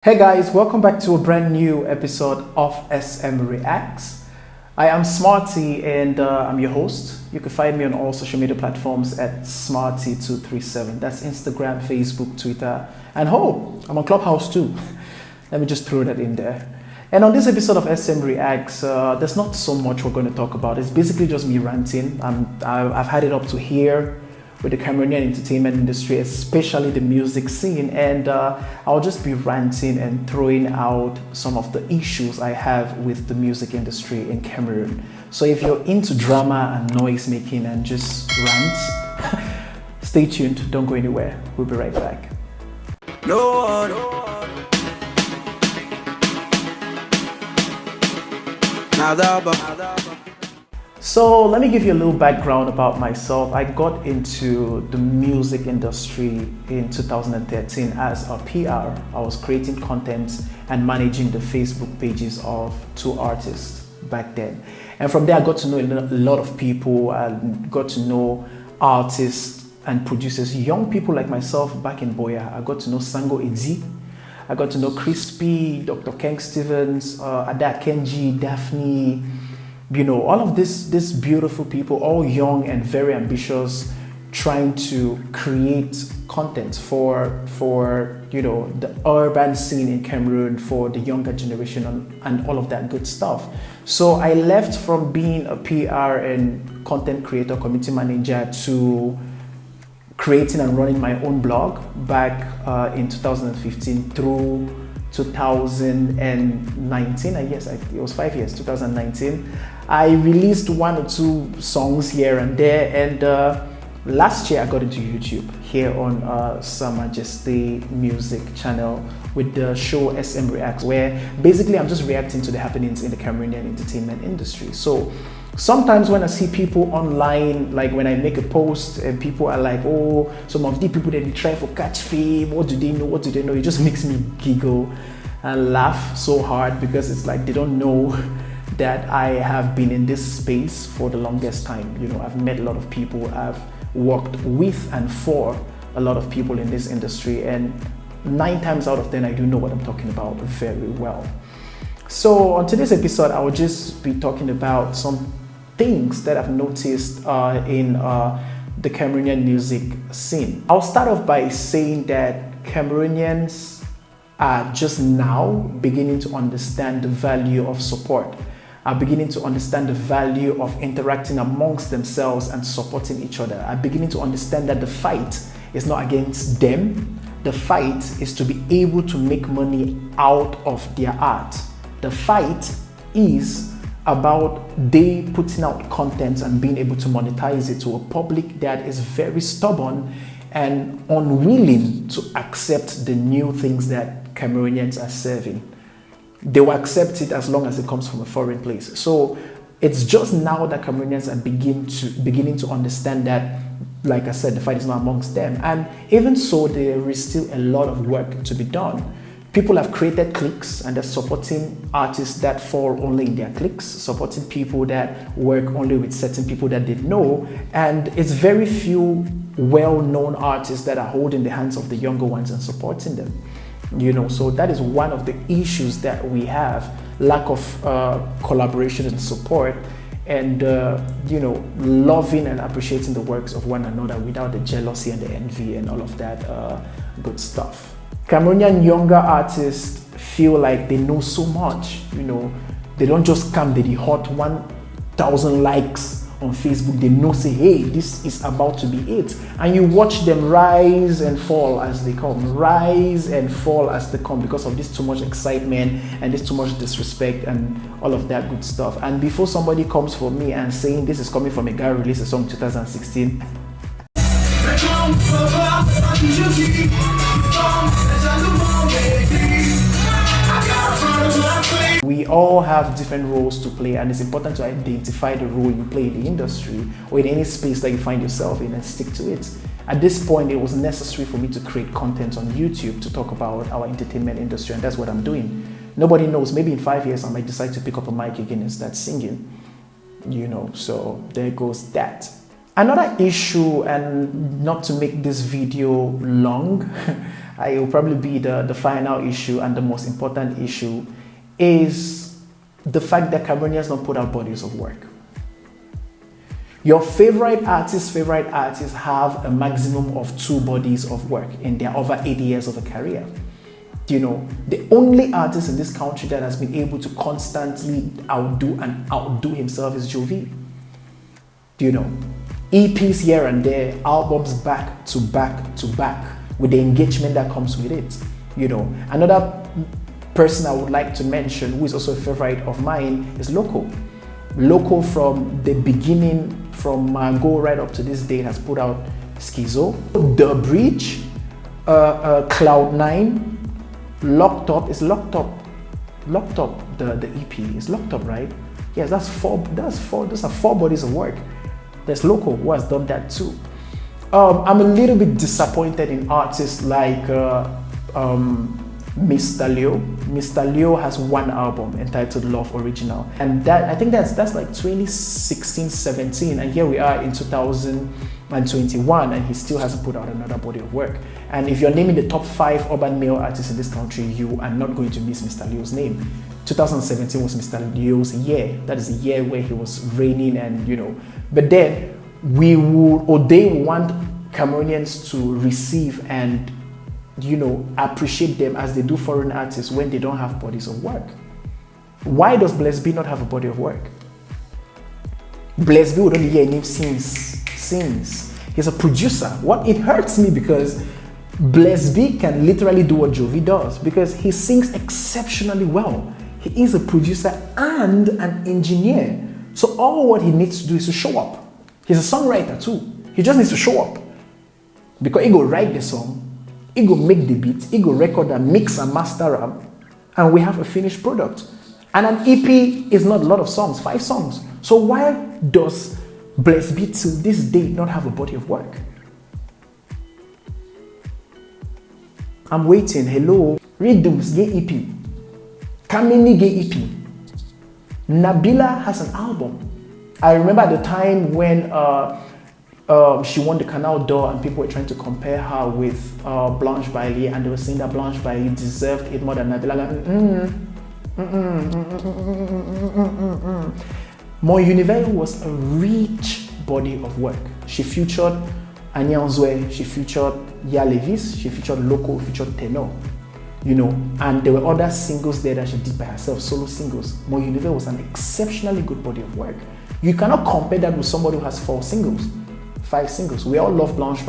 Hey guys, welcome back to a brand new episode of SM Reacts. I am Smarty and I'm your host. You can find me on all social media platforms at Smarty237. That's Instagram, Facebook, Twitter, and I'm on Clubhouse too. Let me just throw that in there. And on this episode of SM Reacts, there's not so much we're going to talk about. It's basically just me ranting. I've had it up to here with the Cameroonian entertainment industry, especially the music scene, and I'll just be ranting and throwing out some of the issues I have with the music industry in Cameroon. So if you're into drama and noise making and just rants, stay tuned, don't go anywhere. We'll be right back. So let me give you a little background about myself. I got into the music industry in 2013 as a PR. I was creating content and managing the Facebook pages of two artists back then. And from there, I got to know a lot of people. I got to know artists and producers, young people like myself back in Boya. I got to know Sango Ezi. I got to know Crispy, Dr. Ken Stevens, Ada Kenji, Daphne. You know, all of these beautiful people, all young and very ambitious, trying to create content for you know, the urban scene in Cameroon, for the younger generation and all of that good stuff. So I left from being a PR and content creator, community manager, to creating and running my own blog back in 2015 through 2019, I guess it was 5 years, 2019. I released one or two songs here and there, and last year I got into YouTube here on some Majesté music channel with the show SM Reacts, where basically I'm just reacting to the happenings in the Cameroonian entertainment industry. So sometimes when I see people online, like when I make a post and people are like, oh, some of the people that they try for catch fame, what do they know, it just makes me giggle and laugh so hard, because it's like they don't know that I have been in this space for the longest time. You know, I've met a lot of people, I've worked with and for a lot of people in this industry, and 9 times out of 10 I do know what I'm talking about very well. So on today's episode, I will just be talking about some things that I've noticed in the Cameroonian music scene. I'll start off by saying that Cameroonians are just now beginning to understand the value of support, are beginning to understand the value of interacting amongst themselves and supporting each other, are beginning to understand that the fight is not against them. The fight is to be able to make money out of their art. The fight is about they putting out content and being able to monetize it to a public that is very stubborn and unwilling to accept the new things that Cameroonians are serving. They will accept it as long as it comes from a foreign place. So it's just now that Cameroonians are beginning to understand that, like I said, the fight is not amongst them. And even so, there is still a lot of work to be done. People have created cliques and they're supporting artists that fall only in their cliques, supporting people that work only with certain people that they know. And it's very few well-known artists that are holding the hands of the younger ones and supporting them. You know, so that is one of the issues that we have, lack of collaboration and support, and you know, loving and appreciating the works of one another without the jealousy and the envy and all of that good stuff. Cameroonian younger artists feel like they know so much. You know, they don't just come to the hot 1,000 likes on Facebook. They know, say, hey, this is about to be it. And you watch them rise and fall as they come, rise and fall as they come, because of this too much excitement and this too much disrespect and all of that good stuff. And before somebody comes for me and saying this is coming from a guy who released a song in 2016, we all have different roles to play, and it's important to identify the role you play in the industry or in any space that you find yourself in and stick to it. At this point, it was necessary for me to create content on YouTube to talk about our entertainment industry, and that's what I'm doing. Nobody knows, maybe in 5 years I might decide to pick up a mic again and start singing, you know, so there goes that. Another issue, and not to make this video long, it will probably be the final issue and the most important issue, is the fact that Cameroonians don't put out bodies of work. Your favorite artists have a maximum of 2 bodies of work in their over 80 years of a career. The only artist in this country that has been able to constantly outdo himself is Jovi. EPs here and there, albums back to back to back, with the engagement that comes with it. Another person I would like to mention, who is also a favorite of mine, is Locko. Locko, from the beginning, from Mango right up to this day, has put out CySoul, The Bridge, Cloud9, Locked Up. The EP is Locked Up, right? Yes, that's four. Those are 4 bodies of work. There's Locko, who has done that too. I'm a little bit disappointed in artists like Mr. Leo. Mr. Leo has 1 album entitled Love Original, and I think that's like 2016-17, and here we are in 2021, and he still hasn't put out another body of work. And if you're naming the top 5 urban male artists in this country, you are not going to miss Mr. Leo's name. 2017 was Mr. Leo's year. That is a year where he was reigning, and but then they want Cameroonians to receive and appreciate them as they do foreign artists when they don't have bodies of work. Why does Blaise not have a body of work? Blaise would only hear him sings. He's a producer. It hurts me because Blaise can literally do what Jovi does, because he sings exceptionally well. He is a producer and an engineer. So all what he needs to do is to show up. He's a songwriter too. He just needs to show up. Because he go write the song, he go make the beat, he go record and mix and master them, and we have a finished product. And an EP is not a lot of songs, 5 songs. So why does Blaise till this day not have a body of work? I'm waiting. Hello. Rhythms get EP. Kamini get EP. Nabila has an album. I remember at the time when she won the Canal d'Or and people were trying to compare her with Blanche, and they were saying that Blanche deserved it more than Nabila. Smarty was a rich body of work. She featured Anyanzwe, she featured Levis, she featured Locko, featured Tenor, and there were other singles there that she did by herself, solo singles. Smarty was an exceptionally good body of work. You cannot compare that with somebody who has 4 singles, 5 singles. We all love Blanche.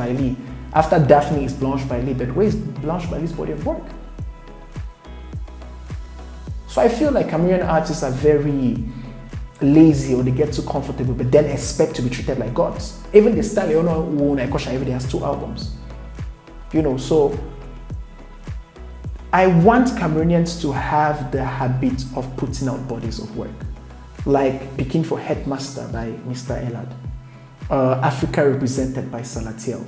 After Daphne is Blanche, but where is Blanche's body of work? So I feel like Cameroonian artists are very lazy, or they get too comfortable, but then expect to be treated like gods. Even the style, every day has 2 albums. So I want Cameroonians to have the habit of putting out bodies of work, like Picking for Headmaster by Mr. Elad, Africa Represented by Salatiel,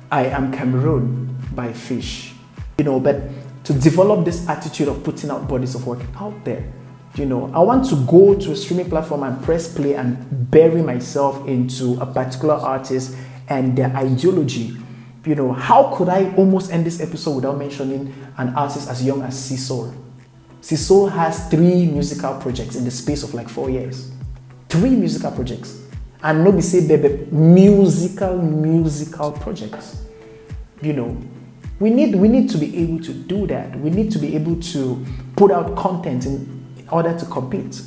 I Am Cameroon by Fish, but to develop this attitude of putting out bodies of work out there. I want to go to a streaming platform and press play and bury myself into a particular artist and their ideology. How could I almost end this episode without mentioning an artist as young as CySoul? CySoul has 3 musical projects in the space of like 4 years. 3 musical projects. And nobody say baby, musical projects. We need to be able to do that. We need to be able to put out content in order to compete.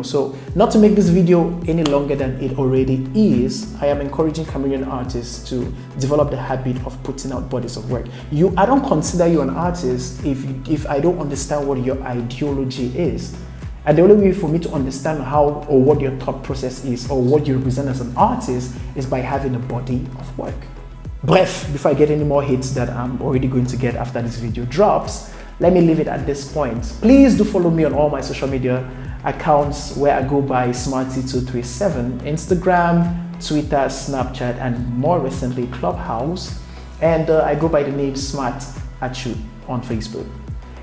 So not to make this video any longer than it already is, I am encouraging Cameroonian artists to develop the habit of putting out bodies of work. I don't consider you an artist if I don't understand what your ideology is. And the only way for me to understand how or what your thought process is or what you represent as an artist is by having a body of work. Bref, before I get any more hits that I'm already going to get after this video drops, let me leave it at this point. Please do follow me on all my social media accounts where I go by Smarty237, Instagram, Twitter, Snapchat, and more recently Clubhouse. And I go by the name Smart Achu on Facebook.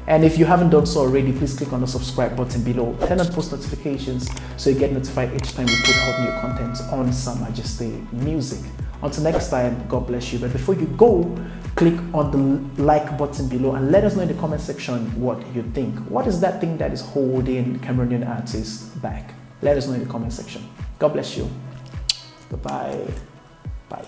And if you haven't done so already, please click on the subscribe button below. Turn on post notifications so you get notified each time we put out new content on Majesté Music. Until next time, God bless you. But before you go, click on the like button below and let us know in the comment section what you think. What is that thing that is holding Cameroonian artists back? Let us know in the comment section. God bless you. Bye-bye. Bye.